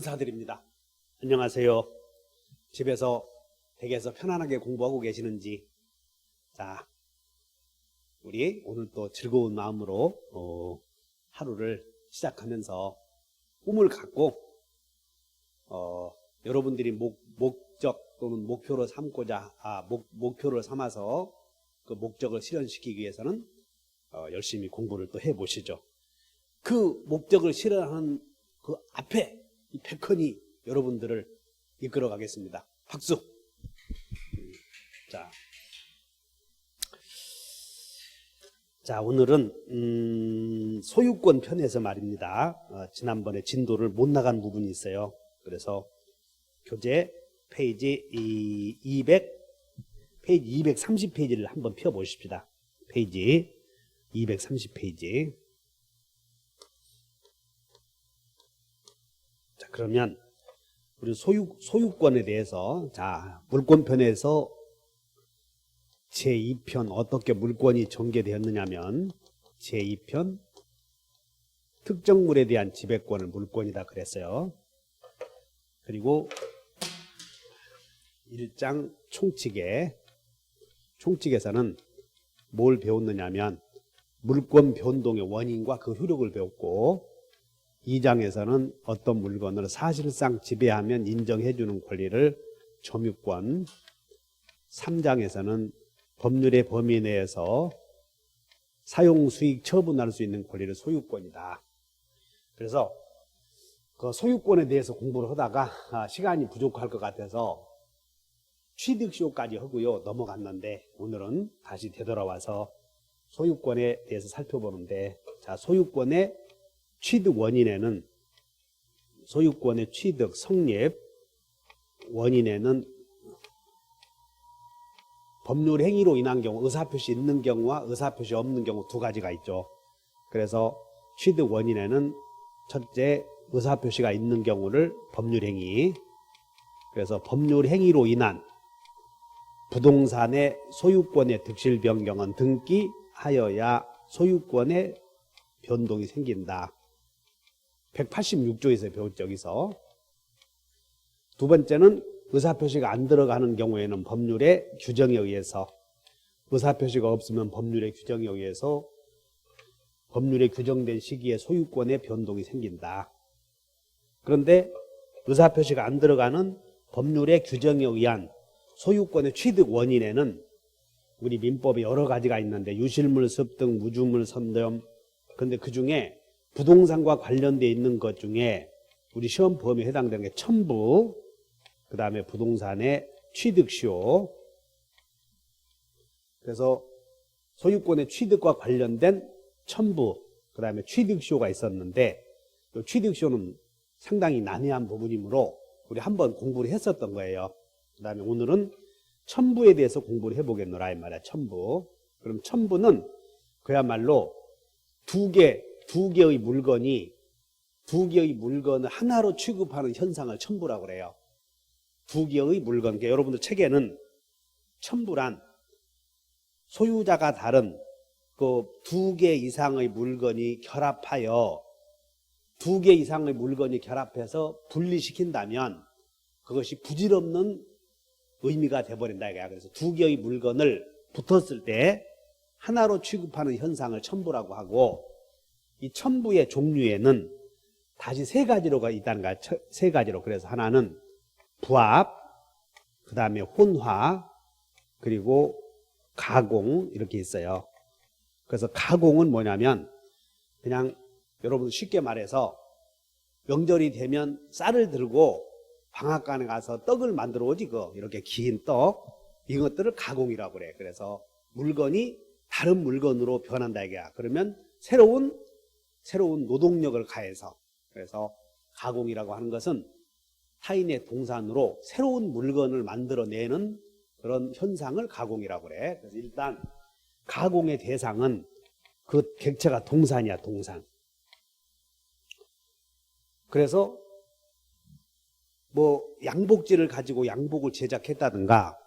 인사드립니다. 안녕하세요. 집에서 댁에서 편안하게 공부하고 계시는지. 자, 우리 오늘 또 즐거운 마음으로 하루를 시작하면서 꿈을 갖고 여러분들이 목적 또는 목표로 삼고자 목표를 삼아서 그 목적을 실현시키기 위해서는 열심히 공부를 또 해보시죠. 그 목적을 실현하는 그 앞에 이 백헌이 여러분들을 이끌어 가겠습니다. 박수. 자, 오늘은 소유권 편에서 말입니다. 지난번에 진도를 못 나간 부분이 있어요. 그래서 교재 페이지 230페이지를 한번 펴보십시다. 페이지 230페이지. 자, 그러면 우리 소유권에 대해서, 자, 물권편에서 제2편 어떻게 물권이 전개되었느냐면, 제2편 특정물에 대한 지배권을 물권이다 그랬어요. 그리고 1장 총칙에서는 뭘 배웠느냐면 물권 변동의 원인과 그 효력을 배웠고, 2장에서는 어떤 물건을 사실상 지배하면 인정해주는 권리를 점유권, 3장에서는 법률의 범위 내에서 사용 수익 처분할 수 있는 권리를 소유권이다. 그래서 그 소유권에 대해서 공부를 하다가 시간이 부족할 것 같아서 취득시효까지 하고요 넘어갔는데, 오늘은 다시 되돌아와서 소유권에 대해서 살펴보는데, 자, 소유권의 취득 원인에는, 소유권의 취득 성립 원인에는 법률 행위로 인한 경우, 의사표시 있는 경우와 의사표시 없는 경우 두 가지가 있죠. 그래서 취득 원인에는 첫째, 의사표시가 있는 경우를 법률 행위, 그래서 법률 행위로 인한 부동산의 소유권의 득실 변경은 등기하여야 소유권의 변동이 생긴다. 186조에서 배웠죠. 여기서. 두 번째는 의사표시가 안 들어가는 경우에는 법률의 규정에 의해서, 의사표시가 없으면 법률의 규정에 의해서 법률에 규정된 시기에 소유권의 변동이 생긴다. 그런데 의사표시가 안 들어가는 법률의 규정에 의한 소유권의 취득 원인에는 우리 민법에 여러 가지가 있는데, 유실물 습득, 무주물 선점, 그런데 그 중에 부동산과 관련되어 있는 것 중에 우리 시험 범위에 해당되는 게 첨부, 그 다음에 부동산의 취득시효. 그래서 소유권의 취득과 관련된 첨부, 그 다음에 취득시효가 있었는데, 이 취득시효는 상당히 난해한 부분이므로 우리 한번 공부를 했었던 거예요. 그 다음에 오늘은 첨부에 대해서 공부를 해보겠노라 이 말이야. 첨부. 그럼 첨부는 그야말로 두 개의 물건을 하나로 취급하는 현상을 첨부라고 그래요. 두 개의 물건. 그러니까 여러분들 책에는 첨부란 소유자가 다른 그 두 개 이상의 물건이 결합하여, 두 개 이상의 물건이 결합해서 분리시킨다면 그것이 부질없는 의미가 돼버린다 이거야. 그래서 두 개의 물건을 붙었을 때 하나로 취급하는 현상을 첨부라고 하고, 이 첨부의 종류에는 다시 세 가지로가 있다는 거야. 세 가지로. 그래서 하나는 부합, 그 다음에 혼화, 그리고 가공, 이렇게 있어요. 그래서 가공은 뭐냐면, 그냥 여러분 쉽게 말해서 명절이 되면 쌀을 들고 방앗간에 가서 떡을 만들어 오지, 이렇게 긴 떡, 이것들을 가공이라고 그래. 그래서 물건이 다른 물건으로 변한다 이거야. 그러면 새로운 노동력을 가해서, 그래서 가공이라고 하는 것은 타인의 동산으로 새로운 물건을 만들어내는 그런 현상을 가공이라고 그래. 그래서 일단 가공의 대상은 그 객체가 동산이야, 동산. 그래서 뭐 양복지를 가지고 양복을 제작했다든가,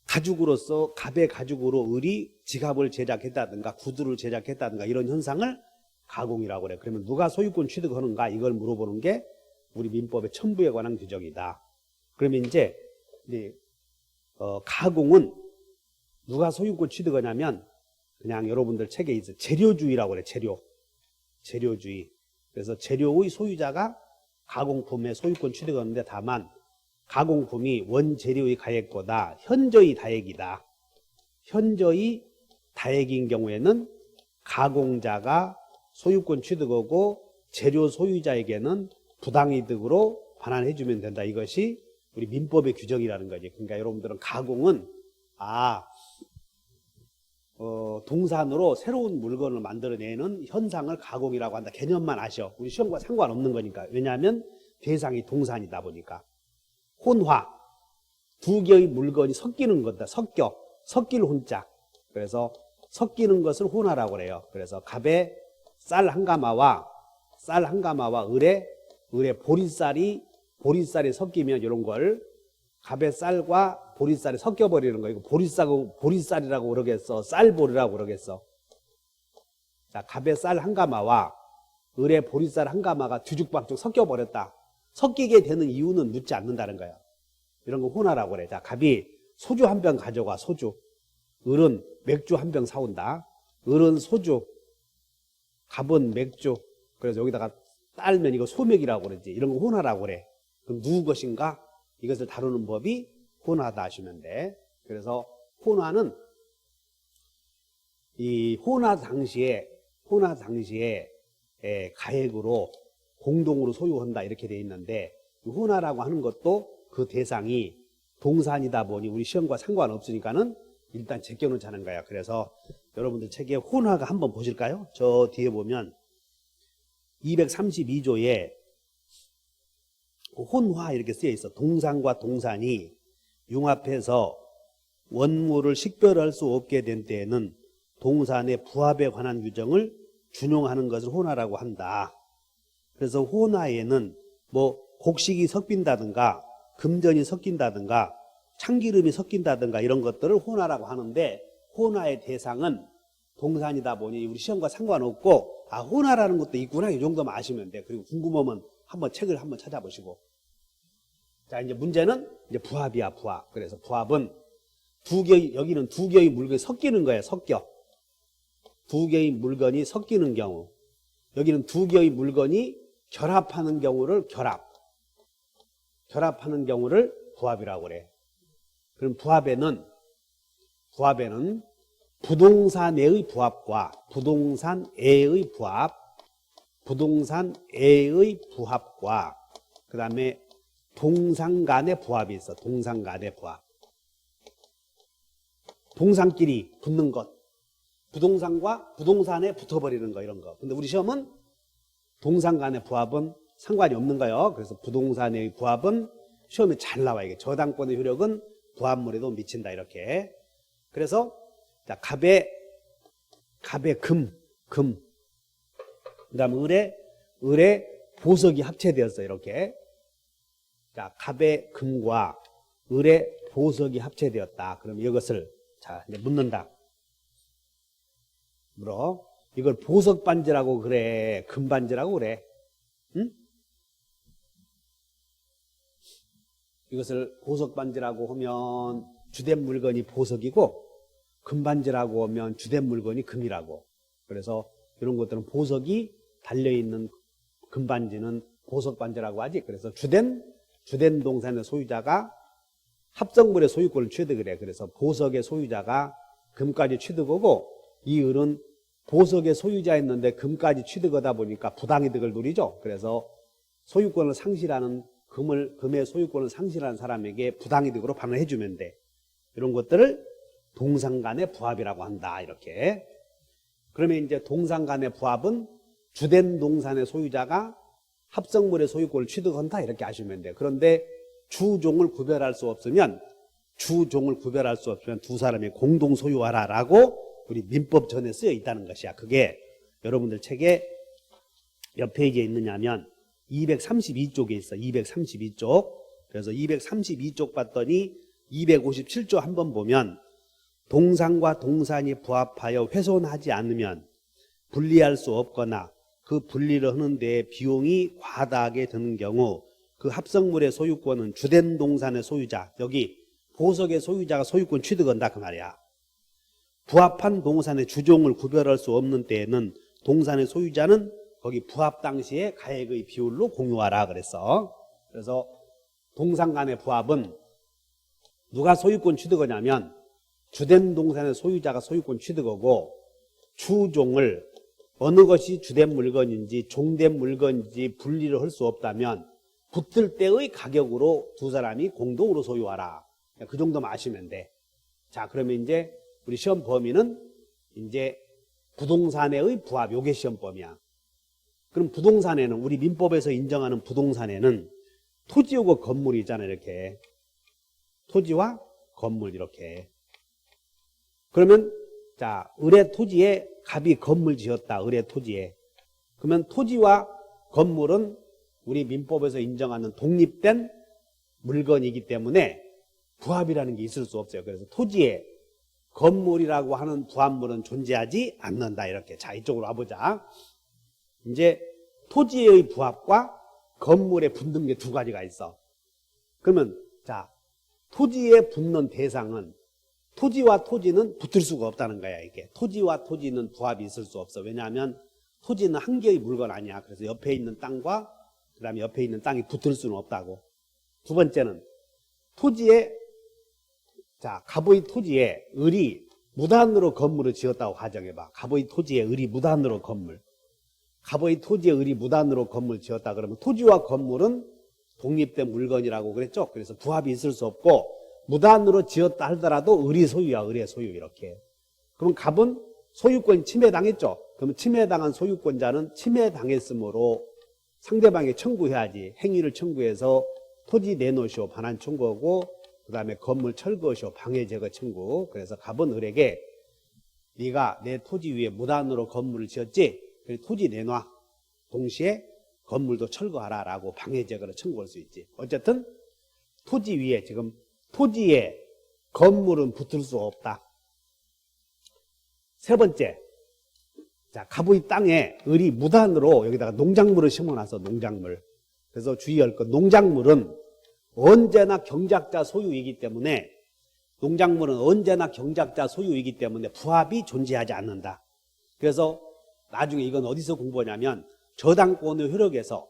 가죽으로서 갑의 가죽으로 을이 지갑을 제작했다든가 구두를 제작했다든가, 이런 현상을 가공이라고 그래. 그러면 누가 소유권 취득하는가 이걸 물어보는 게 우리 민법의 첨부에 관한 규정이다. 그러면 이제 가공은 누가 소유권 취득하냐면 그냥 여러분들 책에 있어 재료주의라고 그래. 재료주의. 그래서 재료의 소유자가 가공품의 소유권 취득하는데 다만 가공품이 원재료의 가액보다 현저히 다액이다. 현저히 다액인 경우에는 가공자가 소유권 취득하고 재료 소유자에게는 부당이득으로 반환해주면 된다. 이것이 우리 민법의 규정이라는 거지. 그러니까 여러분들은 가공은 동산으로 새로운 물건을 만들어내는 현상을 가공이라고 한다. 개념만 아셔. 우리 시험과 상관없는 거니까. 왜냐하면 대상이 동산이다 보니까. 혼화, 두 개의 물건이 섞이는 거다. 섞일 혼자. 그래서 섞이는 것을 혼화라고 그래요. 그래서 갑에 쌀 한 가마와 을에 보리쌀이 섞이면 이런 걸 갑의 쌀과 보리쌀이 섞여버리는 거예요. 보리쌀이라고 그러겠어? 쌀보리라고 그러겠어? 자, 갑의 쌀 한 가마와 을의 보리쌀 한 가마가 뒤죽박죽 섞여버렸다. 섞이게 되는 이유는 묻지 않는다는 거야. 이런 거 혼화라고 그래. 자, 갑이 소주 한 병 가져가, 소주. 을은 맥주 한 병 사온다. 을은 소주, 갑은 맥주. 그래서 여기다가 딸면 이거 소맥이라고 그러지. 이런 거 혼화라고 그래. 그럼 누구 것인가? 이것을 다루는 법이 혼화다 하시면 돼. 그래서 혼화는 이 혼화 당시에 가액으로 공동으로 소유한다 이렇게 돼 있는데 혼화라고 하는 것도 그 대상이 동산이다 보니 우리 시험과 상관없으니까는 일단 제껴놓자는 거야. 그래서 여러분들 책에 혼화가 한번 보실까요? 저 뒤에 보면 232조에 혼화 이렇게 쓰여 있어. 동산과 동산이 융합해서 원물을 식별할 수 없게 된 때에는 동산의 부합에 관한 규정을 준용하는 것을 혼화라고 한다. 그래서 혼화에는 뭐 곡식이 섞인다든가 금전이 섞인다든가 참기름이 섞인다든가 이런 것들을 혼화라고 하는데 혼화의 대상은 동산이다 보니 우리 시험과 상관없고 혼화라는 것도 있구나 이 정도만 아시면 돼. 그리고 궁금하면 한번 책을 한번 찾아보시고. 자, 이제 문제는 이제 부합이야, 부합. 그래서 부합은 여기는 두 개의 물건이 섞이는 거예요, 섞여. 두 개의 물건이 섞이는 경우. 여기는 두 개의 물건이 결합하는 경우를 결합하는 경우를 부합이라고 그래. 그럼 부합에는 부동산에의 부합과 부동산에의 부합과 그 다음에 동산 간의 부합이 있어. 동산 간의 부합. 동산끼리 붙는 것. 부동산과 부동산에 붙어버리는 거 이런 거. 근데 우리 시험은 동산 간의 부합은 상관이 없는 거예요. 그래서 부동산의 부합은 시험에 잘 나와. 이게 저당권의 효력은 부합물에도 미친다 이렇게. 그래서 자, 갑의 금. 그 다음에 을의 보석이 합체되었어 이렇게. 자, 갑의 금과 을의 보석이 합체되었다. 그럼 이것을 자 이제 묻는다. 물어. 이걸 보석 반지라고 그래? 금 반지라고 그래? 응? 이것을 보석 반지라고 하면 주된 물건이 보석이고 금 반지라고 하면 주된 물건이 금이라고. 그래서 이런 것들은 보석이 달려있는 금 반지는 보석 반지라고 하지. 그래서 주된 동산의 소유자가 합성물의 소유권을 취득을 해. 그래서 보석의 소유자가 금까지 취득하고 이 을은 보석의 소유자였는데 금까지 취득하다 보니까 부당이득을 누리죠. 그래서 소유권을 상실하는 금의 소유권을 상실하는 사람에게 부당이득으로 반환해 주면 돼. 이런 것들을 동산 간의 부합이라고 한다. 이렇게. 그러면 이제 동산 간의 부합은 주된 동산의 소유자가 합성물의 소유권을 취득한다 이렇게 아시면 돼요. 그런데 주종을 구별할 수 없으면 두 사람이 공동 소유하라라고 우리 민법전에 쓰여 있다는 것이야. 그게 여러분들 책에 몇 페이지에 있느냐면 232쪽에 있어. 232쪽. 그래서 232쪽 봤더니 257조 한번 보면 동산과 동산이 부합하여 훼손하지 않으면 분리할 수 없거나 그 분리를 하는데 비용이 과다하게 드는 경우 그 합성물의 소유권은 주된 동산의 소유자, 여기 보석의 소유자가 소유권 취득한다 그 말이야. 부합한 동산의 주종을 구별할 수 없는 때에는 동산의 소유자는 거기 부합 당시에 가액의 비율로 공유하라 그랬어. 그래서 동산 간의 부합은 누가 소유권 취득하냐면 주된 동산의 소유자가 소유권 취득하고 주종을 어느 것이 주된 물건인지 종된 물건인지 분리를 할 수 없다면 붙을 때의 가격으로 두 사람이 공동으로 소유하라. 그 정도만 아시면 돼. 자, 그러면 이제 우리 시험 범위는 이제 부동산의 부합, 요게 시험 범위야. 그럼 부동산에는 우리 민법에서 인정하는 부동산에는 토지하고 건물이 있잖아요. 이렇게 토지와 건물 이렇게. 그러면 자, 을의 토지에 갑이 건물 지었다. 을의 토지에. 그러면 토지와 건물은 우리 민법에서 인정하는 독립된 물건이기 때문에 부합이라는 게 있을 수 없어요. 그래서 토지에 건물이라고 하는 부합물은 존재하지 않는다. 이렇게. 자, 이쪽으로 와보자. 이제 토지의 부합과 건물에 붙는 게 두 가지가 있어. 그러면 자, 토지에 붙는 대상은 토지와 토지는 붙을 수가 없다는 거야. 이게 토지와 토지는 부합이 있을 수 없어. 왜냐하면 토지는 한 개의 물건 아니야. 그래서 옆에 있는 땅과 그 다음에 옆에 있는 땅이 붙을 수는 없다고. 두 번째는 토지에 자, 갑의 토지에 을이 무단으로 건물을 지었다고 가정해봐. 갑의 토지에 을이 무단으로 건물. 갑의 토지에 을이 무단으로 건물 지었다 그러면 토지와 건물은 독립된 물건이라고 그랬죠. 그래서 부합이 있을 수 없고 무단으로 지었다 하더라도 을이 소유야. 을의 소유 이렇게. 그럼 갑은 소유권 침해당했죠. 그러면 침해당한 소유권자는 침해당했으므로 상대방에 청구해야지. 행위를 청구해서 토지 내놓으시오 반환 청구하고 그 다음에 건물 철거하시오 방해 제거 청구. 그래서 갑은 을에게 네가 내 토지 위에 무단으로 건물을 지었지? 그래서 토지 내놔. 동시에 건물도 철거하라 라고 방해 제거를 청구할 수 있지. 어쨌든 토지 위에 지금 토지에 건물은 붙을 수 없다. 세 번째, 자, 갑의 땅에 을이 무단으로 여기다가 농작물을 심어놔서 농작물. 그래서 주의할 것, 농작물은 언제나 경작자 소유이기 때문에 농작물은 언제나 경작자 소유이기 때문에 부합이 존재하지 않는다. 그래서 나중에 이건 어디서 공부하냐면 저당권의 효력에서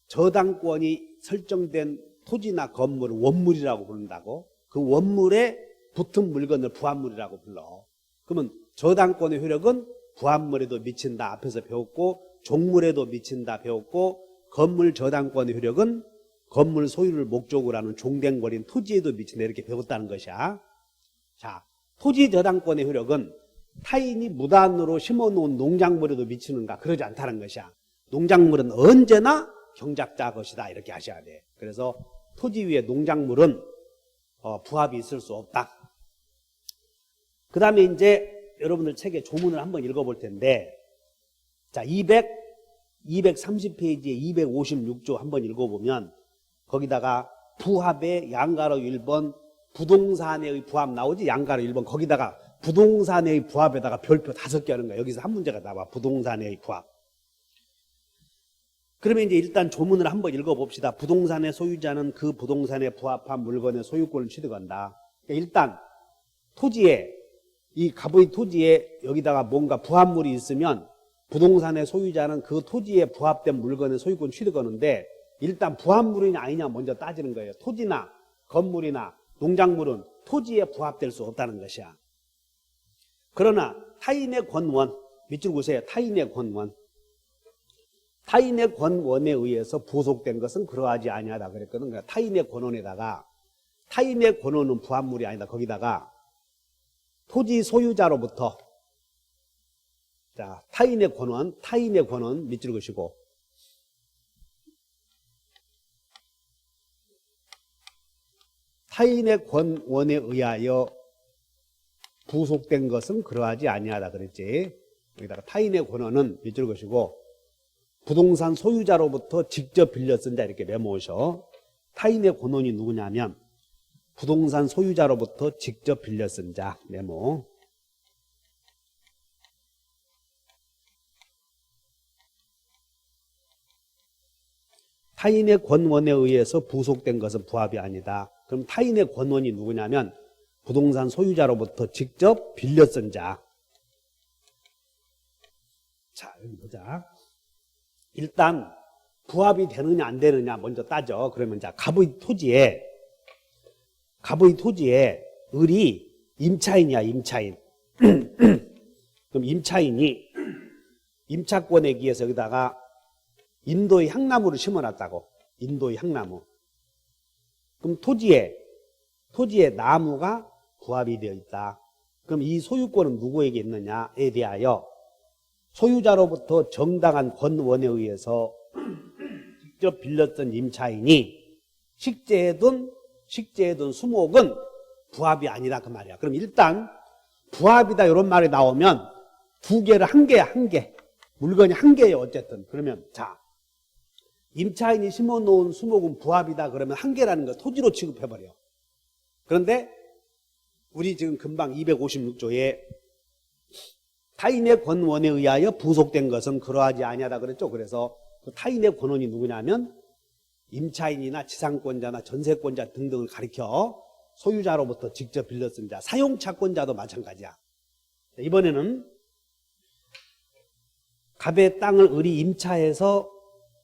저당권이 설정된 토지나 건물을 원물이라고 부른다고. 그 원물에 붙은 물건을 부합물이라고 불러. 그러면 저당권의 효력은 부합물에도 미친다 앞에서 배웠고 종물에도 미친다 배웠고 건물 저당권의 효력은 건물 소유를 목적으로 하는 종된 거리인 토지에도 미친다 이렇게 배웠다는 것이야. 자, 토지 저당권의 효력은 타인이 무단으로 심어놓은 농작물에도 미치는가? 그러지 않다는 것이야. 농작물은 언제나 경작자 것이다 이렇게 하셔야 돼. 그래서 토지 위에 농작물은 부합이 있을 수 없다. 그 다음에 이제 여러분들 책에 조문을 한번 읽어볼 텐데 자 230페이지에 256조 한번 읽어보면 거기다가 부합의 양가로 1번 부동산의 부합 나오지. 양가로 1번 거기다가 부동산의 부합에다가 별표 5개 하는 거야. 여기서 한 문제가 나와. 부동산의 부합. 그러면 이제 일단 조문을 한번 읽어봅시다. 부동산의 소유자는 그 부동산에 부합한 물건의 소유권을 취득한다. 그러니까 일단 토지에 이 갑의 토지에 여기다가 뭔가 부합물이 있으면 부동산의 소유자는 그 토지에 부합된 물건의 소유권 취득하는데 일단 부합물이냐 아니냐 먼저 따지는 거예요. 토지나 건물이나 농작물은 토지에 부합될 수 없다는 것이야. 그러나 타인의 권원, 밑줄 보세요. 타인의 권원. 타인의 권원에 의해서 부속된 것은 그러하지 아니하다 그랬거든. 그러니까 타인의 권원에다가 타인의 권원은 부합물이 아니다. 거기다가 토지 소유자로부터 자 타인의 권원 밑줄 그시고 타인의 권원에 의하여 부속된 것은 그러하지 아니하다 그랬지. 여기다가 타인의 권원은 밑줄 그시고 부동산 소유자로부터 직접 빌려 쓴 자 이렇게 메모하셔. 타인의 권원이 누구냐면 부동산 소유자로부터 직접 빌려 쓴 자 메모. 타인의 권원에 의해서 부속된 것은 부합이 아니다. 그럼 타인의 권원이 누구냐면 부동산 소유자로부터 직접 빌려 쓴 자. 자, 여기 보자. 일단 부합이 되느냐 안 되느냐 먼저 따져. 그러면 자, 갑의 토지에 을이 임차인이야, 임차인. 그럼 임차인이 임차권에 의해서 여기다가 인도의 향나무를 심어놨다고. 인도의 향나무. 그럼 토지에 나무가 부합이 되어 있다. 그럼 이 소유권은 누구에게 있느냐에 대하여 소유자로부터 정당한 권원에 의해서 직접 빌렸던 임차인이 식재해둔 수목은 부합이 아니라 그 말이야. 그럼 일단 부합이다 이런 말이 나오면 두 개를 한 개. 물건이 한 개예요, 어쨌든. 그러면 자, 임차인이 심어놓은 수목은 부합이다 그러면 한 개라는 거 토지로 취급해버려. 그런데 우리 지금 금방 256조에 타인의 권원에 의하여 부속된 것은 그러하지 아니하다 그랬죠. 그래서 그 타인의 권원이 누구냐면 임차인이나 지상권자나 전세권자 등등을 가리켜 소유자로부터 직접 빌려 쓴 자, 사용차권자도 마찬가지야. 이번에는 갑의 땅을 을이 임차해서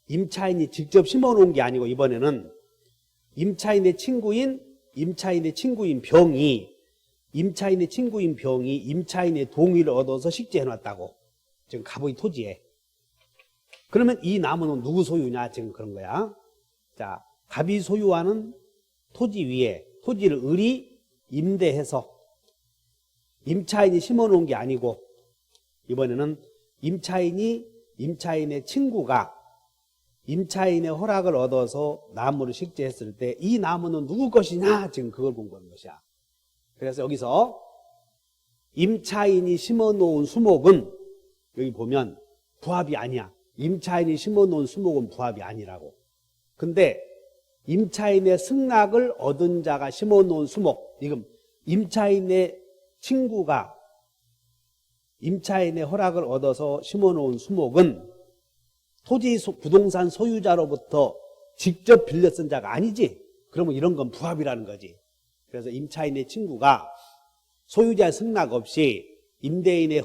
임차인이 직접 심어놓은 게 아니고 이번에는 임차인의 친구인 병이 임차인의 동의를 얻어서 식재해놨다고. 지금 갑의 토지에. 그러면 이 나무는 누구 소유냐? 지금 그런 거야. 자, 갑이 소유하는 토지 위에 토지를 을이 임대해서 임차인이 심어놓은 게 아니고 이번에는 임차인의 친구가 임차인의 허락을 얻어서 나무를 식재했을 때 이 나무는 누구 것이냐? 지금 그걸 공부하는 것이야. 그래서 여기서 임차인이 심어놓은 수목은 여기 보면 부합이 아니야. 임차인이 심어놓은 수목은 부합이 아니라고. 근데 임차인의 승낙을 얻은 자가 심어놓은 수목, 지금 임차인의 친구가 임차인의 허락을 얻어서 심어놓은 수목은 부동산 소유자로부터 직접 빌려 쓴 자가 아니지. 그러면 이런 건 부합이라는 거지. 그래서 임차인의 친구가 소유자의 승낙 없이 임차인의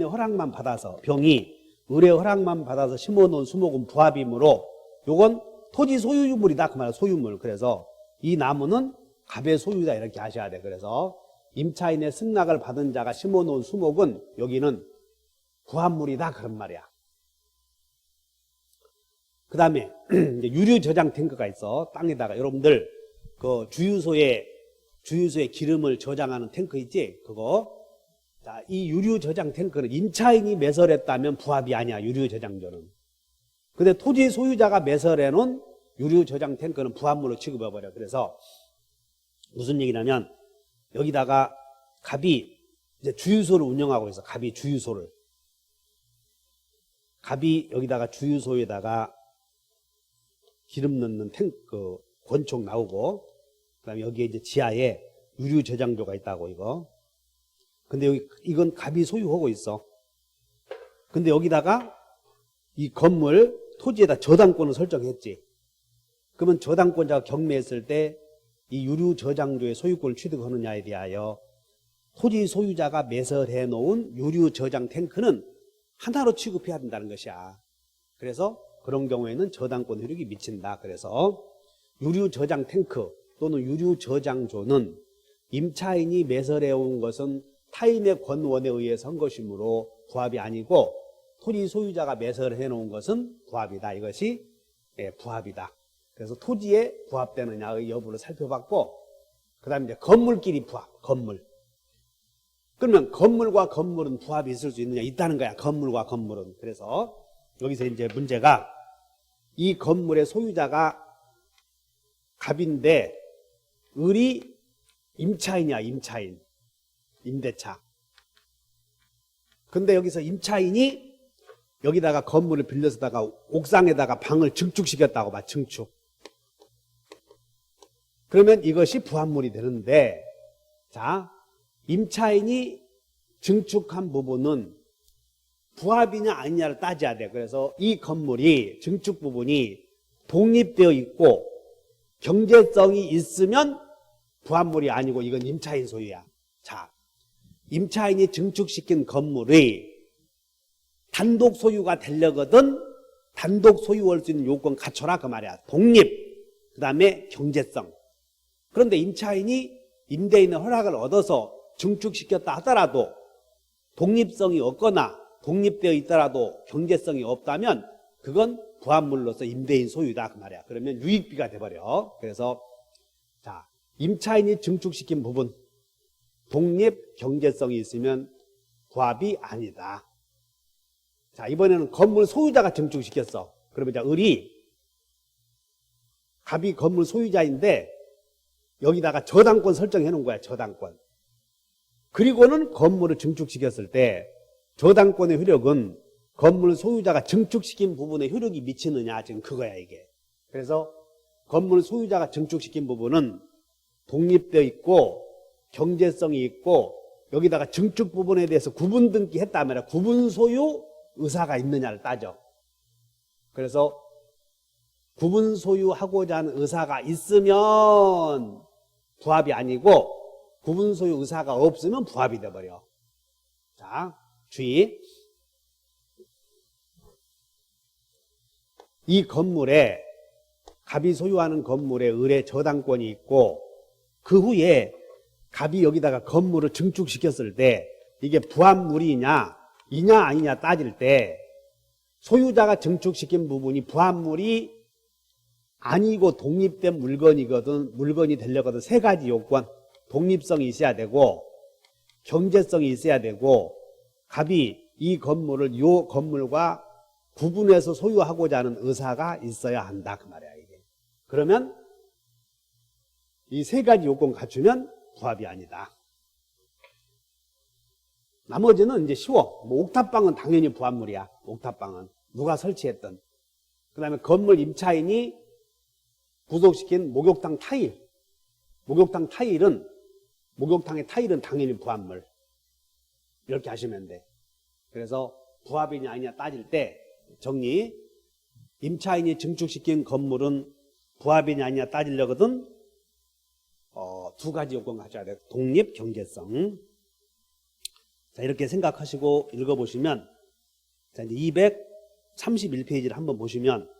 허락만 받아서 병이 을의 허락만 받아서 심어놓은 수목은 부합이므로 요건 토지 소유물이다 그 말이야. 소유물. 그래서 이 나무는 갑의 소유다 이렇게 하셔야 돼. 그래서 임차인의 승낙을 받은 자가 심어놓은 수목은 여기는 부합물이다 그런 말이야. 그 다음에 유류 저장 탱크가 있어. 땅에다가 여러분들 그 주유소에 기름을 저장하는 탱크 있지? 그거. 자, 이 유류 저장 탱크는 임차인이 매설했다면 부합이 아니야. 유류 저장소는. 근데 토지 소유자가 매설해 놓은 유류 저장 탱크는 부합물로 취급해버려. 그래서 무슨 얘기냐면 여기다가 갑이 이제 주유소를 운영하고 있어. 갑이 여기다가 주유소에다가 기름 넣는 탱크 권총 나오고 그다음에 여기에 이제 지하에 유류 저장소가 있다고 이거. 근데 여기 이건 갑이 소유하고 있어. 근데 여기다가 이 건물 토지에다 저당권을 설정했지. 그러면 저당권자가 경매했을 때 이 유류 저장소의 소유권을 취득하느냐에 대하여 토지 소유자가 매설해 놓은 유류 저장 탱크는 하나로 취급해야 된다는 것이야. 그래서 그런 경우에는 저당권 효력이 미친다. 그래서 유류 저장 탱크 또는 유류 저장소는 임차인이 매설해 온 것은 타인의 권원에 의해서 한 것이므로 부합이 아니고 토지 소유자가 매설해 놓은 것은 부합이다. 이것이 부합이다. 그래서 토지에 부합되느냐의 여부를 살펴봤고 그 다음에 이제 건물끼리 부합, 건물. 그러면 건물과 건물은 부합이 있을 수 있느냐? 있다는 거야. 건물과 건물은. 그래서 여기서 이제 문제가 이 건물의 소유자가 갑인데 을이 임차인이야. 임차인. 임대차. 근데 여기서 임차인이 여기다가 건물을 빌려서다가 옥상에다가 방을 증축시켰다고 봐. 증축. 그러면 이것이 부합물이 되는데 자, 임차인이 증축한 부분은 부합이냐 아니냐를 따져야 돼. 그래서 이 건물이 증축 부분이 독립되어 있고 경제성이 있으면 부합물이 아니고 이건 임차인 소유야. 자, 임차인이 증축시킨 건물의 단독 소유가 되려거든 단독 소유할 수 있는 요건 갖춰라 그 말이야. 독립, 그 다음에 경제성. 그런데 임차인이 임대인의 허락을 얻어서 증축시켰다 하더라도 독립성이 없거나 독립되어 있더라도 경제성이 없다면 그건 부합물로서 임대인 소유다 그 말이야. 그러면 유익비가 돼버려. 그래서 자, 임차인이 증축시킨 부분 독립 경제성이 있으면 부합이 아니다. 자, 이번에는 건물 소유자가 증축시켰어. 그러면 이제 을이 갑이 건물 소유자인데 여기다가 저당권 설정해 놓은 거야. 저당권. 그리고는 건물을 증축시켰을 때 저당권의 효력은 건물 소유자가 증축시킨 부분에 효력이 미치느냐 지금 그거야 이게. 그래서 건물 소유자가 증축시킨 부분은 독립되어 있고 경제성이 있고 여기다가 증축 부분에 대해서 구분 등기했다면 구분 소유 의사가 있느냐를 따져. 그래서 구분 소유하고자 하는 의사가 있으면 부합이 아니고 구분 소유 의사가 없으면 부합이 돼버려. 자, 주의. 이 건물에 갑이 소유하는 건물에 을의 저당권이 있고 그 후에 갑이 여기다가 건물을 증축시켰을 때 이게 부합물이냐 이냐 아니냐 따질 때 소유자가 증축시킨 부분이 부합물이 아니고 독립된 물건이 되려거든 세 가지 요건. 독립성이 있어야 되고 경제성이 있어야 되고 갑이 이 건물을 요 건물과 구분해서 소유하고자 하는 의사가 있어야 한다 그 말이야 이게. 그러면 이 세 가지 요건 갖추면 부합이 아니다. 나머지는 이제 쉬워. 뭐 옥탑방은 당연히 부합물이야. 옥탑방은 누가 설치했던. 그 다음에 건물 임차인이 부속시킨 목욕탕 타일. 목욕탕의 타일은 당연히 부합물. 이렇게 하시면 돼. 그래서 부합이냐 아니냐 따질 때 정리. 임차인이 증축시킨 건물은 부합이냐 아니냐 따지려거든 두 가지 요건 가져야 돼. 독립, 경제성. 자, 이렇게 생각하시고 읽어보시면 자, 이제 231페이지를 한번 보시면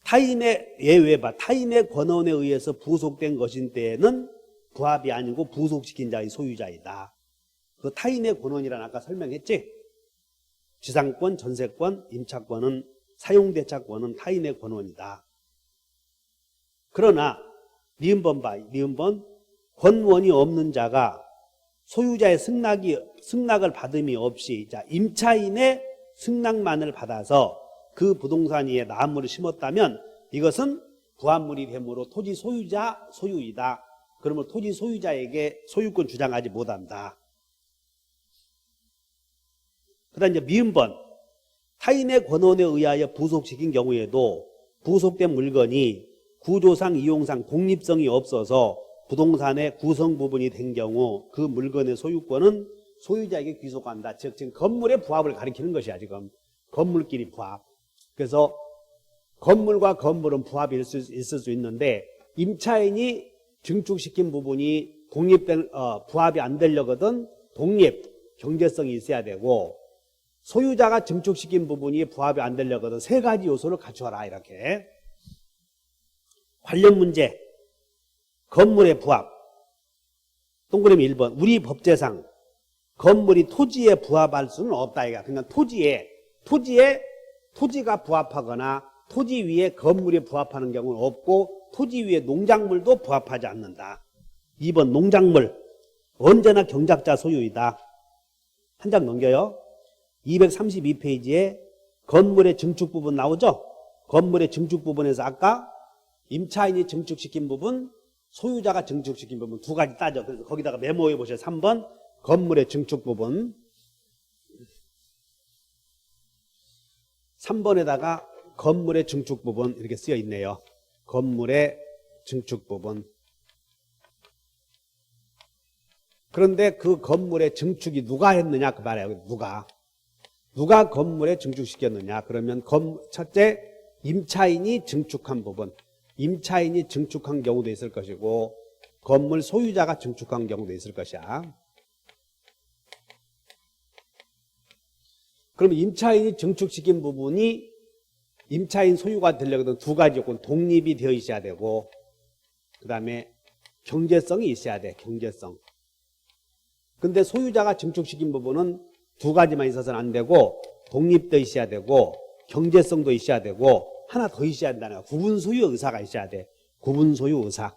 타인의 예외바 타인의 권한에 의해서 부속된 것인 때에는 부합이 아니고 부속시킨 자의 소유자이다. 그 타인의 권한이란 아까 설명했지? 지상권, 전세권, 임차권은 사용대차권은 타인의 권한이다. 그러나 니은번 권원이 없는 자가 소유자의 승낙을 받음이 없이 자, 임차인의 승낙만을 받아서 그 부동산 위에 나무를 심었다면 이것은 부합물이 되므로 토지 소유자 소유이다. 그러면 토지 소유자에게 소유권 주장하지 못한다. 그 다음 이제 미음번 타인의 권한에 의하여 부속시킨 경우에도 부속된 물건이 구조상 이용상 독립성이 없어서 부동산의 구성 부분이 된 경우 그 물건의 소유권은 소유자에게 귀속한다. 즉 지금 건물의 부합을 가리키는 것이야. 지금 건물끼리 부합. 그래서 건물과 건물은 부합이 있을 수 있는데 임차인이 증축시킨 부분이 독립된 부합이 안 되려거든 독립 경제성이 있어야 되고 소유자가 증축시킨 부분이 부합이 안 되려거든 세 가지 요소를 갖춰라. 이렇게 관련 문제 건물의 부합 동그라미 1번 우리 법제상 건물이 토지에 부합할 수는 없다. 이거 그러니까 토지가 부합하거나 토지 위에 건물이 부합하는 경우는 없고 토지 위에 농작물도 부합하지 않는다. 2번 농작물 언제나 경작자 소유이다. 한 장 넘겨요. 232페이지에 건물의 증축 부분 나오죠? 건물의 증축 부분에서 아까 임차인이 증축시킨 부분 소유자가 증축시킨 부분 두 가지 따져. 그래서 거기다가 메모해 보세요. 3번 건물의 증축 부분 3번에다가 건물의 증축 부분 이렇게 쓰여 있네요. 건물의 증축 부분. 그런데 그 건물의 증축이 누가 했느냐 그 말이에요. 누가 건물에 증축시켰느냐. 그러면 첫째 임차인이 증축한 부분, 임차인이 증축한 경우도 있을 것이고 건물 소유자가 증축한 경우도 있을 것이야. 그럼 임차인이 증축시킨 부분이 임차인 소유가 되려거든 두 가지 요건, 독립이 되어 있어야 되고 그 다음에 경제성이 있어야 돼. 경제성. 근데 소유자가 증축시킨 부분은 두 가지만 있어서는 안 되고 독립도 있어야 되고 경제성도 있어야 되고 하나 더 있어야 된다는 거야. 구분 소유 의사가 있어야 돼. 구분 소유 의사.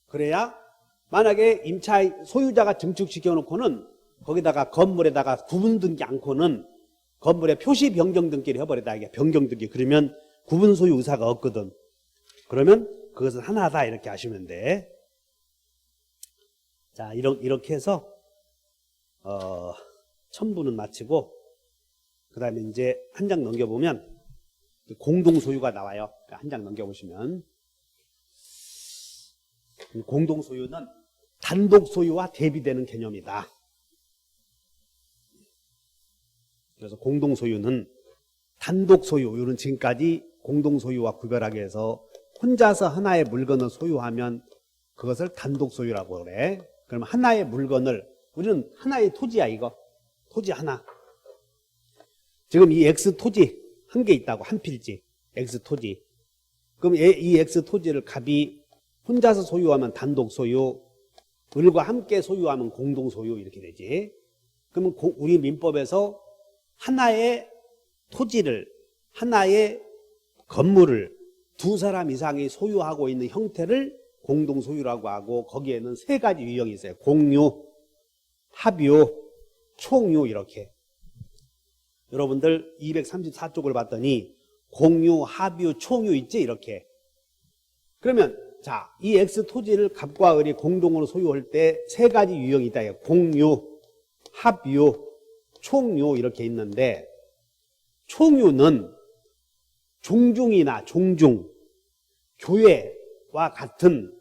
그래야 만약에 임차인 소유자가 증축시켜 놓고는 거기다가 건물에다가 구분 등기 않고는 건물에 표시 변경 등기를 해버리다. 이게 변경 등기. 그러면 구분 소유 의사가 없거든. 그러면 그것은 하나다 이렇게 하시면 돼. 자, 이렇게 해서 첨부는 마치고 그 다음에 이제 한 장 넘겨보면 공동 소유가 나와요. 한 장 넘겨보시면 공동 소유는 단독 소유와 대비되는 개념이다. 그래서 공동 소유는 단독 소유, 이런 지금까지 공동 소유와 구별하기 위해서 혼자서 하나의 물건을 소유하면 그것을 단독 소유라고 그래. 그럼 하나의 물건을, 우리는 하나의 토지야, 이거. 토지 하나. 지금 이 X 토지 한 개 있다고, 한 필지. X 토지. 그럼 이 X 토지를 갑이 혼자서 소유하면 단독 소유, 을과 함께 소유하면 공동 소유 이렇게 되지. 그러면 우리 민법에서 하나의 토지를, 하나의 건물을 두 사람 이상이 소유하고 있는 형태를 공동 소유라고 하고 거기에는 세 가지 유형이 있어요. 공유, 합유, 총유 이렇게. 여러분들 234쪽을 봤더니 공유, 합유, 총유 있지 이렇게. 그러면 자, 이 X 토지를 갑과 을이 공동으로 소유할 때 세 가지 유형이 있다. 공유, 합유, 총유 이렇게 있는데 총유는 종중이나 종중, 교회와 같은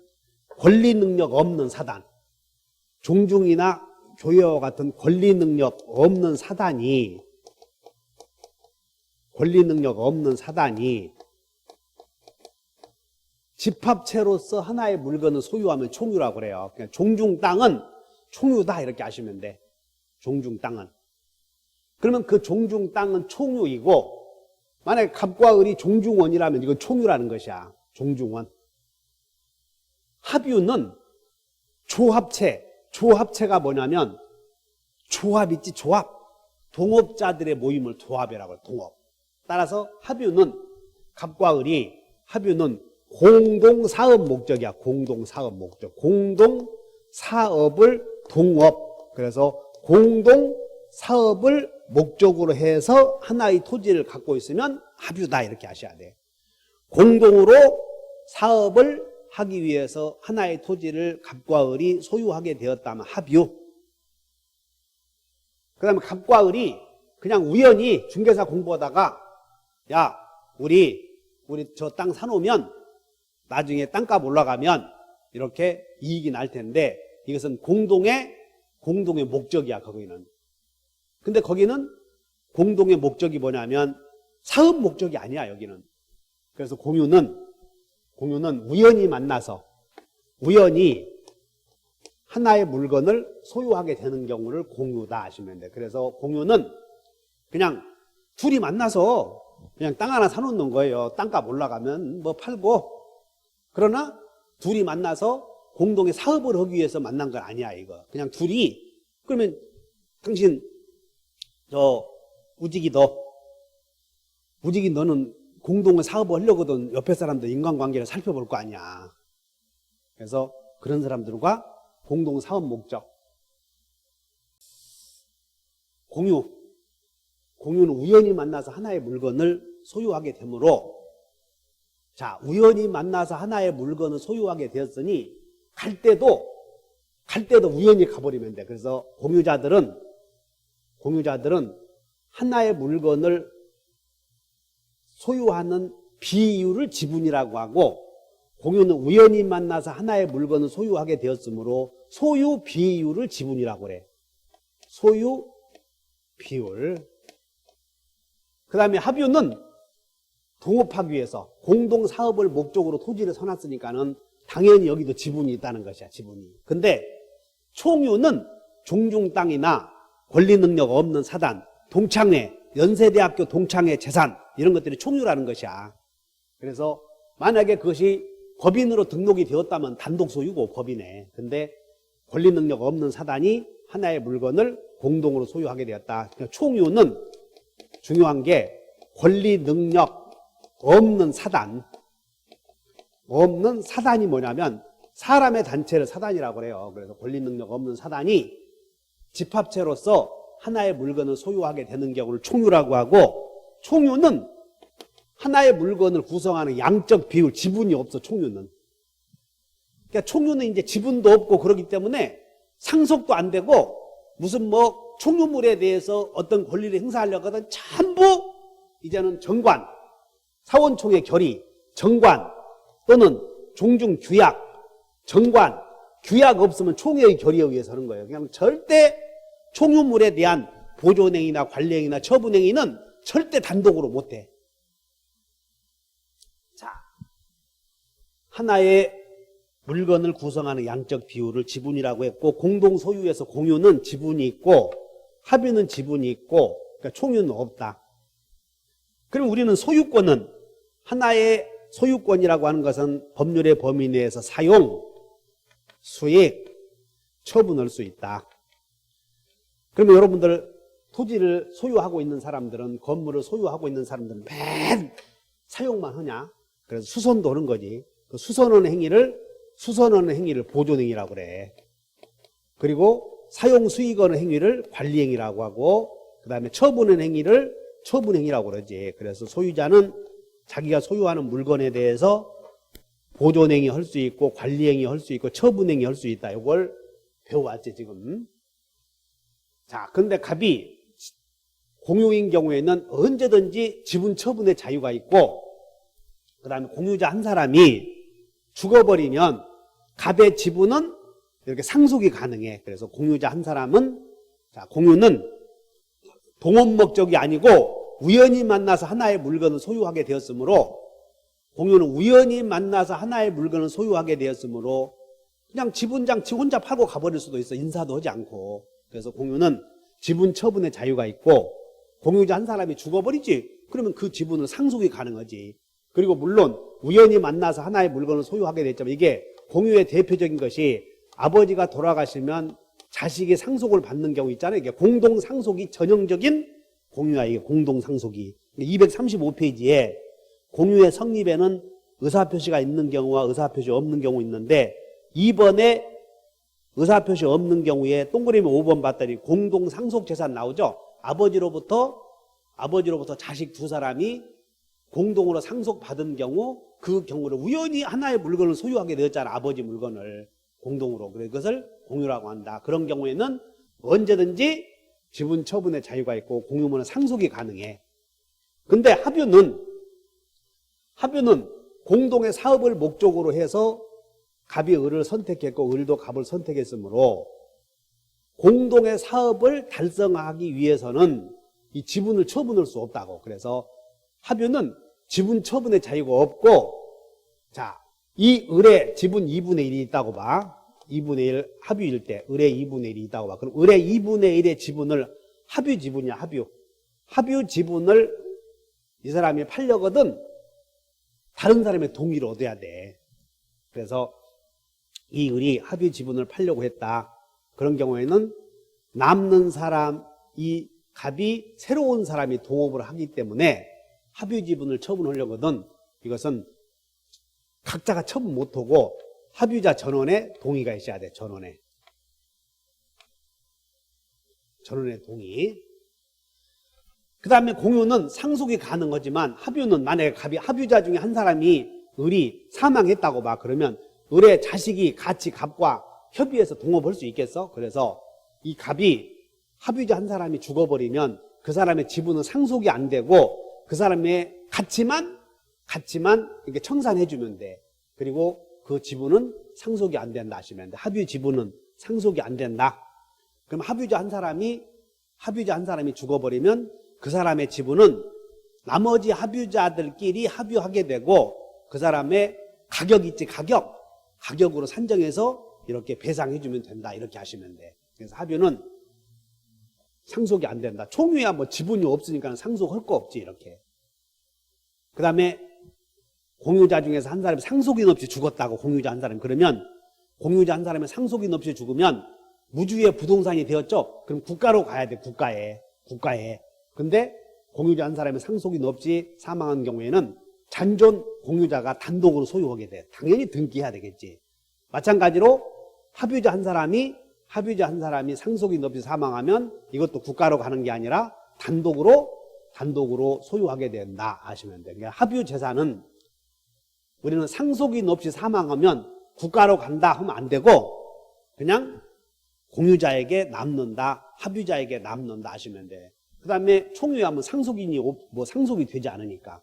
권리 능력 없는 사단, 종중이나 교회와 같은 권리 능력 없는 사단이 집합체로서 하나의 물건을 소유하면 총유라고 그래요. 그냥 종중 땅은 총유다 이렇게 아시면 돼. 종중 땅은. 그러면 그 종중 땅은 총유이고 만약에 갑과 을이 종중원이라면 이건 총유라는 것이야. 종중원. 합유는 조합체가 뭐냐면 조합 있지, 조합. 동업자들의 모임을 조합이라고 해요. 동업. 따라서 합유는 갑과 을이 합유는 공동사업 목적이야. 공동사업 목적. 공동사업을 동업. 그래서 공동사업을 목적으로 해서 하나의 토지를 갖고 있으면 합유다 이렇게 하셔야 돼. 공동으로 사업을 하기 위해서 하나의 토지를 갑과 을이 소유하게 되었다면 합유. 그 다음에 갑과 을이 그냥 우연히 중개사 공부하다가 야 우리 저 땅 사놓으면 나중에 땅값 올라가면 이렇게 이익이 날 텐데 이것은 공동의 목적이야. 거기는. 근데 거기는 공동의 목적이 뭐냐면 사업 목적이 아니야. 여기는. 그래서 공유는 우연히 만나서 우연히 하나의 물건을 소유하게 되는 경우를 공유다 하시면 돼. 그래서 공유는 그냥 둘이 만나서 그냥 땅 하나 사놓는 거예요. 땅값 올라가면 뭐 팔고. 그러나 둘이 만나서 공동의 사업을 하기 위해서 만난 건 아니야. 이거 그냥 둘이. 그러면 당신 우직이 너는 공동의 사업을 하려거든 옆에 사람들 인간관계를 살펴볼 거 아니야. 그래서 그런 사람들과 공동 사업 목적. 공유는 우연히 만나서 하나의 물건을 소유하게 되므로 자, 우연히 만나서 하나의 물건을 소유하게 되었으니 갈 때도 우연히 가버리면 돼. 그래서 공유자들은 하나의 물건을 소유하는 비율을 지분이라고 하고 공유는 우연히 만나서 하나의 물건을 소유하게 되었으므로 소유 비율을 지분이라고 그래. 소유 비율. 그 다음에 합유는 동업하기 위해서 공동사업을 목적으로 토지를 서놨으니까는 당연히 여기도 지분이 있다는 것이야, 지분이. 근데 총유는 종중 땅이나 권리 능력 없는 사단, 동창회, 연세대학교 동창회 재산 이런 것들이 총유라는 것이야. 그래서 만약에 그것이 법인으로 등록이 되었다면 단독 소유고 법인에. 근데 권리 능력 없는 사단이 하나의 물건을 공동으로 소유하게 되었다. 그러니까 총유는 중요한 게 권리 능력 없는 사단. 없는 사단이 뭐냐면 사람의 단체를 사단이라고 그래요. 그래서 권리 능력 없는 사단이 집합체로서 하나의 물건을 소유하게 되는 경우를 총유라고 하고, 총유는 하나의 물건을 구성하는 양적 비율, 지분이 없어, 총유는. 그러니까 총유는 이제 지분도 없고 그러기 때문에 상속도 안 되고, 무슨 뭐 총유물에 대해서 어떤 권리를 행사하려고 하든 전부 이제는 정관, 사원총회 결의, 정관 또는 종중 규약, 정관, 규약 없으면 총회의 결의에 의해서 하는 거예요. 그냥 절대 총유물에 대한 보존행위나 관리행위나 처분행위는 절대 단독으로 못해. 자, 하나의 물건을 구성하는 양적 비율을 지분이라고 했고, 공동 소유에서 공유는 지분이 있고 합유는 지분이 있고, 그러니까 총유는 없다. 그럼 우리는 소유권은, 하나의 소유권이라고 하는 것은 법률의 범위 내에서 사용, 수익, 처분할 수 있다. 그러면 여러분들 토지를 소유하고 있는 사람들은, 건물을 소유하고 있는 사람들은 맨 사용만 하냐? 그래서 수선도 하는 거지. 그 수선하는 행위를 보존행위라고 그래. 그리고 사용 수익하는 행위를 관리행위라고 하고, 그 다음에 처분하는 행위를 처분행위라고 그러지. 그래서 소유자는 자기가 소유하는 물건에 대해서 보존행위 할 수 있고, 관리행위 할 수 있고, 처분행위 할 수 있다. 이걸 배워왔지, 지금. 자, 근데 갑이 공유인 경우에는 언제든지 지분 처분의 자유가 있고, 그 다음에 공유자 한 사람이 죽어버리면 갑의 지분은 이렇게 상속이 가능해. 그래서 공유자 한 사람은, 자, 공유는 동업 목적이 아니고 우연히 만나서 하나의 물건을 소유하게 되었으므로, 공유는 우연히 만나서 하나의 물건을 소유하게 되었으므로 그냥 지분장 지 혼자 팔고 가버릴 수도 있어. 인사도 하지 않고. 그래서 공유는 지분 처분의 자유가 있고, 공유자 한 사람이 죽어버리지, 그러면 그 지분은 상속이 가능하지. 그리고 물론 우연히 만나서 하나의 물건을 소유하게 됐지만, 이게 공유의 대표적인 것이 아버지가 돌아가시면 자식이 상속을 받는 경우 있잖아요. 이게 공동상속이 전형적인 공유야. 이게 공동상속이 235페이지에 공유의 성립에는 의사표시가 있는 경우와 의사표시 없는 경우 있는데, 2번에 의사표시 없는 경우에 동그라미 5번 봤더니 공동상속재산 나오죠. 아버지로부터 자식 두 사람이 공동으로 상속받은 경우, 그 경우를 우연히 하나의 물건을 소유하게 되었잖아. 아버지 물건을 공동으로. 그래서 그것을 공유라고 한다. 그런 경우에는 언제든지 지분 처분의 자유가 있고 공유물은 상속이 가능해. 근데 합유는 공동의 사업을 목적으로 해서 갑이 을을 선택했고 을도 갑을 선택했으므로, 공동의 사업을 달성하기 위해서는 이 지분을 처분할 수 없다고. 그래서 합유는 지분 처분의 자유가 없고, 자, 이 을의 지분 2분의 1이 있다고 봐. 2분의 1 합유일 때 을의 2분의 1이 있다고 봐. 그럼 을의 2분의 1의 지분을, 합유 지분이야, 합유 지분을 이 사람이 팔려거든 다른 사람의 동의를 얻어야 돼. 그래서 이 을이 합유 지분을 팔려고 했다. 그런 경우에는 남는 사람, 이 갑이 새로운 사람이 동업을 하기 때문에 합유 지분을 처분하려거든 이것은 각자가 처분 못하고 합유자 전원의 동의가 있어야 돼. 전원의 동의. 그 다음에 공유는 상속이 가능하지만, 합유는 만약에 갑이, 합유자 중에 한 사람이, 을이 사망했다고 봐. 그러면 을의 자식이 같이 갑과 협의해서 동업할 수 있겠어? 그래서 이 갑이, 합유자 한 사람이 죽어버리면 그 사람의 지분은 상속이 안 되고 그 사람의 가치만 이렇게 청산해주면 돼. 그리고 그 지분은 상속이 안 된다 하시면 돼. 합유 지분은 상속이 안 된다. 그럼 합유자 한 사람이 죽어버리면 그 사람의 지분은 나머지 합유자들끼리 합유하게 되고 그 사람의 가격 있지, 가격으로 산정해서 이렇게 배상해주면 된다, 이렇게 하시면 돼. 그래서 합유는 상속이 안 된다. 총유야 뭐 지분이 없으니까 상속할 거 없지, 이렇게. 그 다음에 공유자 중에서 한 사람이 상속인 없이 죽었다고, 공유자 한 사람이. 그러면 공유자 한 사람이 상속인 없이 죽으면 무주의 부동산이 되었죠? 그럼 국가로 가야 돼, 국가에. 근데 공유자 한 사람이 상속인 없이 사망한 경우에는 잔존 공유자가 단독으로 소유하게 돼. 당연히 등기해야 되겠지. 마찬가지로 합유자 한 사람이 상속인 없이 사망하면 이것도 국가로 가는 게 아니라 단독으로 소유하게 된다 아시면 돼. 그러니까 합유 재산은 우리는 상속인 없이 사망하면 국가로 간다 하면 안 되고 그냥 공유자에게 남는다, 합유자에게 남는다 하시면 돼. 그 다음에 총유하면 상속이 되지 않으니까.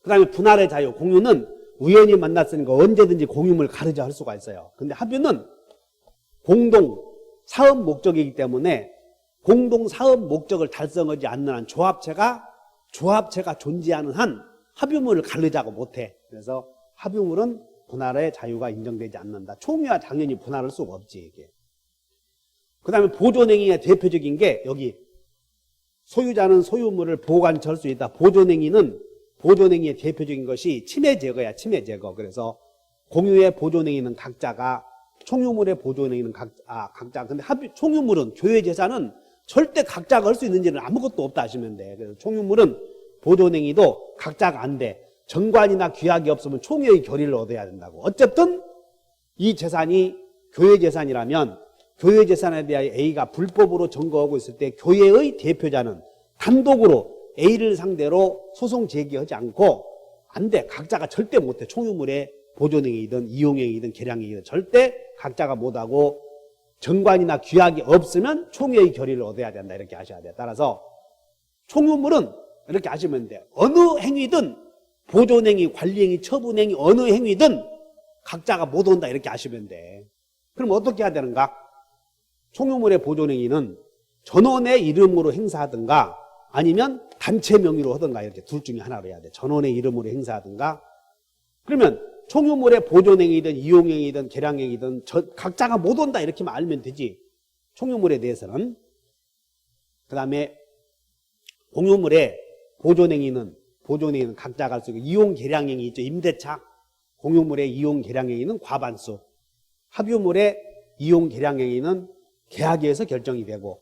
그 다음에 분할의 자유, 공유는 우연히 만났으니까 언제든지 공유물 가르자 할 수가 있어요. 근데 합유는 공동 사업 목적이기 때문에 공동 사업 목적을 달성하지 않는 한 조합체가 존재하는 한 합유물을 가르자고 못해. 그래서 합유물은 분할의 자유가 인정되지 않는다. 총유야 당연히 분할할 수가 없지, 이게. 그 다음에 보존행위의 대표적인 게 여기 소유자는 소유물을 보관할 수 있다. 보존행위의 대표적인 것이 침해 제거야, 침해 제거. 그래서 공유의 보존행위는 각자가, 총유물의 보존행위는 각자. 근데 총유물은, 교회 재산은 절대 각자가 할 수 있는 일은 아무것도 없다 하시면 돼. 그래서 총유물은 보존행위도 각자가 안 돼. 정관이나 규약이 없으면 총유의 결의를 얻어야 된다고. 어쨌든 이 재산이 교회 재산이라면 교회 재산에 대하여 A가 불법으로 점거하고 있을 때 교회의 대표자는 단독으로 A를 상대로 소송 제기하지 않고 안 돼. 각자가 절대 못해. 총유물의 보존행위든 이용행위든 계량행위든 절대 각자가 못하고 정관이나 규약이 없으면 총유의 결의를 얻어야 된다. 이렇게 하셔야 돼. 따라서 총유물은 이렇게 하시면 돼. 어느 행위든 보존행위, 관리행위, 처분행위 어느 행위든 각자가 못 온다. 이렇게 하시면 돼. 그럼 어떻게 해야 되는가? 총유물의 보존행위는 전원의 이름으로 행사하든가 아니면 단체 명의로 하든가 이렇게 둘 중에 하나로 해야 돼. 전원의 이름으로 행사하든가. 그러면 총유물의 보존행위든 이용행위든 계량행위든 각자가 못 온다 이렇게만 알면 되지. 총유물에 대해서는. 그 다음에 공유물의 보존행위는 각자가 할 수 있고 이용 계량행위 있죠. 임대차. 공유물의 이용 계량행위는 과반수. 합유물의 이용 계량행위는 계약에서 결정이 되고,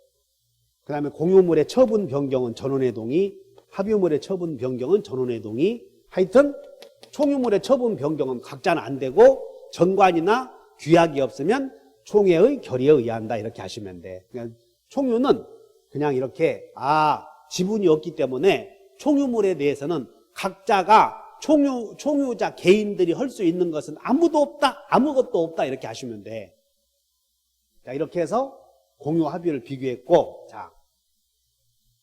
그 다음에 공유물의 처분 변경은 전원의 동의, 합유물의 처분 변경은 전원의 동의. 하여튼 총유물의 처분 변경은 각자는 안 되고 정관이나 규약이 없으면 총회의 결의에 의한다 이렇게 하시면 돼. 그러니까 총유는 그냥 이렇게 지분이 없기 때문에 총유물에 대해서는 각자가 총유자 개인들이 할 수 있는 것은 아무것도 없다 이렇게 하시면 돼. 자, 이렇게 해서 공유 합유를 비교했고, 자,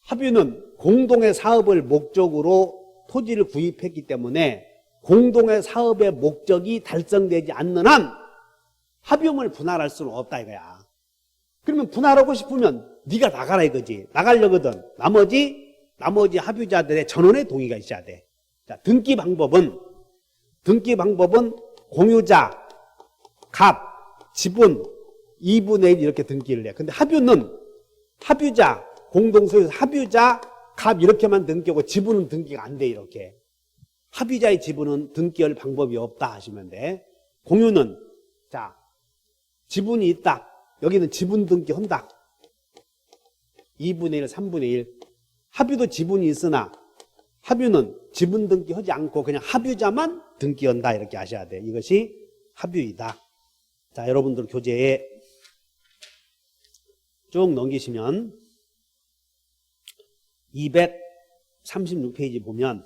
합유는 공동의 사업을 목적으로 토지를 구입했기 때문에 공동의 사업의 목적이 달성되지 않는 한 합유물 분할할 수는 없다 이거야. 그러면 분할하고 싶으면 네가 나가라 이거지. 나가려거든. 나머지 합유자들의 전원의 동의가 있어야 돼. 자, 등기 방법은 공유자, 갑, 지분 2분의 1 이렇게 등기를 해. 근데 합유는 합유자, 공동소유자, 합유자, 갑 이렇게만 등기하고 지분은 등기가 안 돼 이렇게. 합유자의 지분은 등기할 방법이 없다 하시면 돼. 공유는 자, 지분이 있다. 여기는 지분 등기한다. 2분의 1, 3분의 1. 합유도 지분이 있으나 합유는 지분 등기하지 않고 그냥 합유자만 등기한다 이렇게 하셔야 돼. 이것이 합유이다. 자, 여러분들 교재에 쭉 넘기시면 236페이지 보면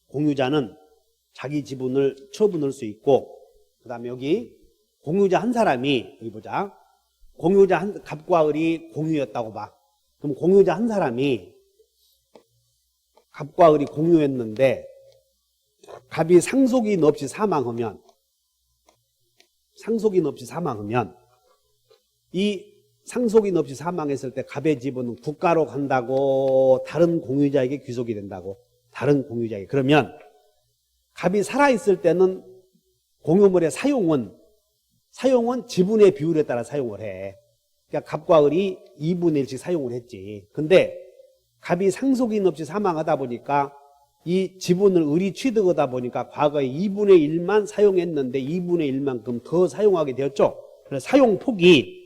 공유자는 자기 지분을 처분할 수 있고, 그 다음에 여기 공유자 한 사람이, 여기 보자. 공유자 갑과 을이 공유였다고 봐. 그럼 공유자 한 사람이 갑과 을이 공유했는데 갑이 상속인 없이 사망하면 이 상속인 없이 사망했을 때 갑의 지분은 국가로 간다고, 다른 공유자에게 귀속이 된다고. 다른 공유자에게. 그러면 갑이 살아있을 때는 공유물의 사용은 지분의 비율에 따라 사용을 해. 그러니까 갑과 을이 2분의 1씩 사용을 했지. 근데 갑이 상속인 없이 사망하다 보니까 이 지분을 을이 취득하다 보니까 과거에 2분의 1만 사용했는데 2분의 1만큼 더 사용하게 되었죠. 그래서 사용폭이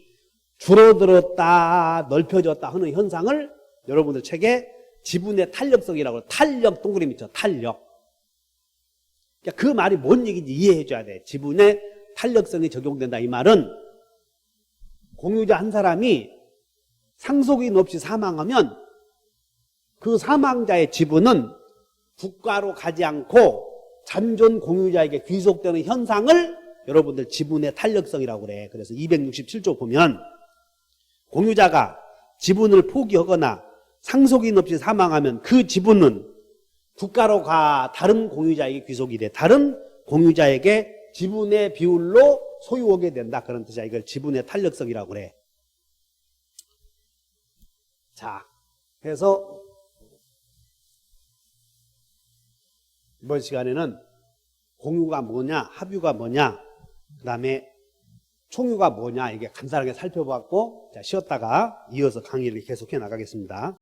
줄어들었다, 넓혀졌다 하는 현상을 여러분들 책에 지분의 탄력성이라고 해요. 탄력 동그라미 있죠. 탄력. 그러니까 그 말이 뭔 얘기인지 이해해 줘야 돼. 지분의 탄력성이 적용된다. 이 말은 공유자 한 사람이 상속인 없이 사망하면 그 사망자의 지분은 국가로 가지 않고 잔존 공유자에게 귀속되는 현상을 여러분들 지분의 탄력성이라고 그래. 그래서 267조 보면 공유자가 지분을 포기하거나 상속인 없이 사망하면 그 지분은 국가로 가 다른 공유자에게 귀속이 돼. 다른 공유자에게 지분의 비율로 소유하게 된다. 그런 뜻이야. 이걸 지분의 탄력성이라고 그래. 자, 그래서 이번 시간에는 공유가 뭐냐, 합유가 뭐냐, 그 다음에 총유가 뭐냐, 이게 간단하게 살펴봤고, 자, 쉬었다가 이어서 강의를 계속해 나가겠습니다.